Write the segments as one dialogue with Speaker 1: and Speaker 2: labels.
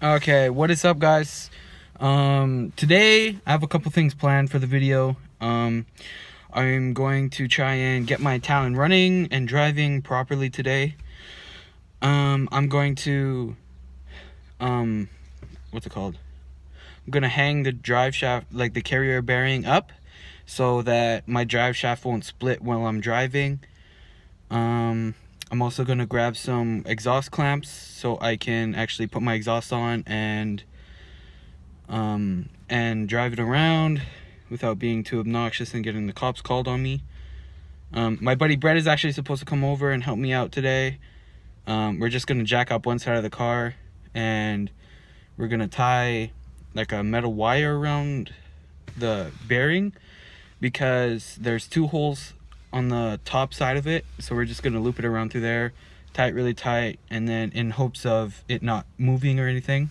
Speaker 1: Okay, what is up, guys? Today I have a couple things planned for the video. I'm going to try and get my Talon running and driving properly today. I'm going to what's it called? I'm gonna hang the drive shaft, like the carrier bearing, up so that my drive shaft won't split while I'm driving. I'm also gonna grab some exhaust clamps so I can actually put my exhaust on and drive it around without being too obnoxious and getting the cops called on me. My buddy Brett is actually supposed to come over and help me out today. We're just gonna jack up one side of the car and we're gonna tie like a metal wire around the bearing because there's two holes on the top side of it, so we're just gonna loop it around through there, tie it really tight, and then in hopes of it not moving or anything.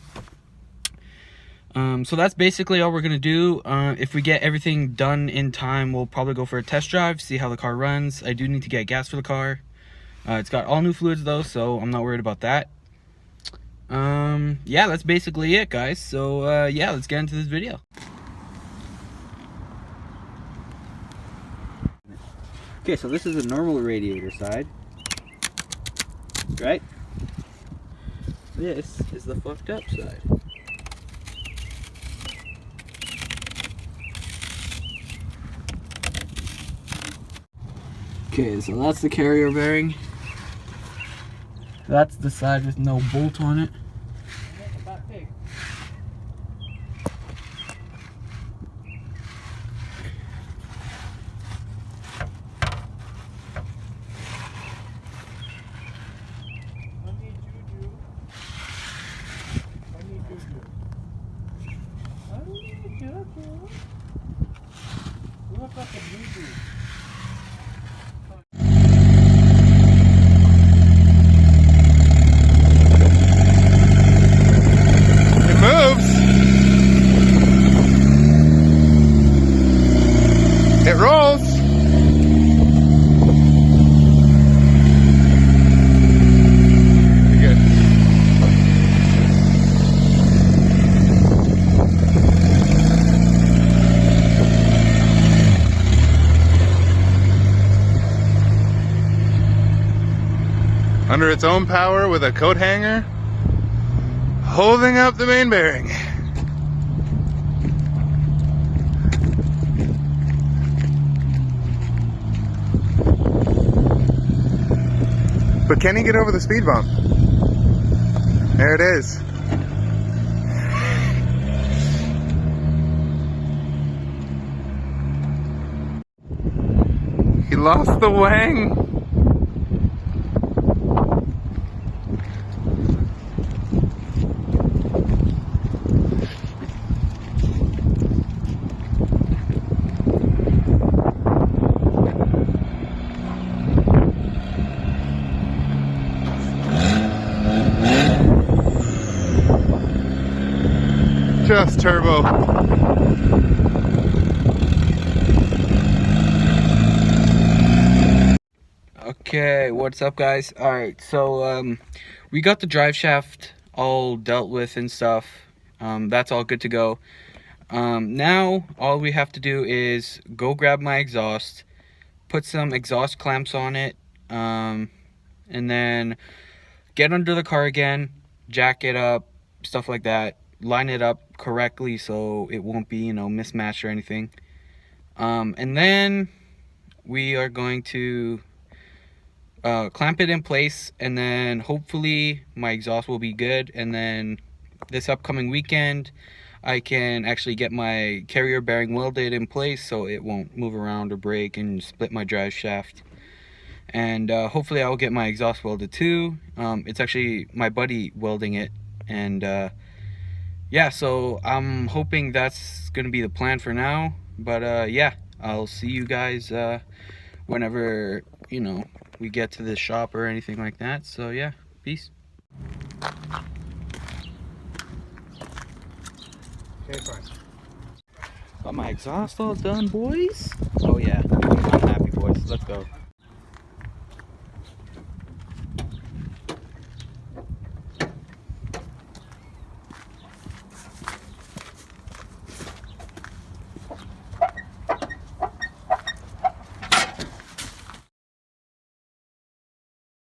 Speaker 1: So that's basically all we're gonna do. If we get everything done in time, we'll probably go for a test drive, see how the car runs. I do need to get gas for the car. It's got all new fluids though, so I'm not worried about that. Yeah, that's basically it, guys. So yeah, let's get into this video. Okay, so this is a normal radiator side, right? This is the fucked up side. Okay, so that's the carrier bearing. That's the side with no bolt on it.
Speaker 2: It rolls. Good. Under its own power with a coat hanger, holding up the main bearing. But can he get over the speed bump? There it is. He lost the wang. Just turbo.
Speaker 1: Okay, what's up, guys? Alright, so we got the drive shaft all dealt with and stuff. That's all good to go. Now all we have to do is go grab my exhaust, put some exhaust clamps on it, and then get under the car again, jack it up, stuff like that, line it up correctly so it won't be, mismatched or anything. And then we are going to clamp it in place, and then hopefully my exhaust will be good, and then this upcoming weekend I can actually get my carrier bearing welded in place so it won't move around or break and split my drive shaft. And hopefully I'll get my exhaust welded too. It's actually my buddy welding it, and yeah, so I'm hoping that's gonna be the plan for now. But yeah, I'll see you guys whenever we get to the shop or anything like that. So yeah, peace.
Speaker 2: Okay, fine.
Speaker 1: Got my exhaust all done, boys. Oh yeah, I'm happy, boys. Let's go.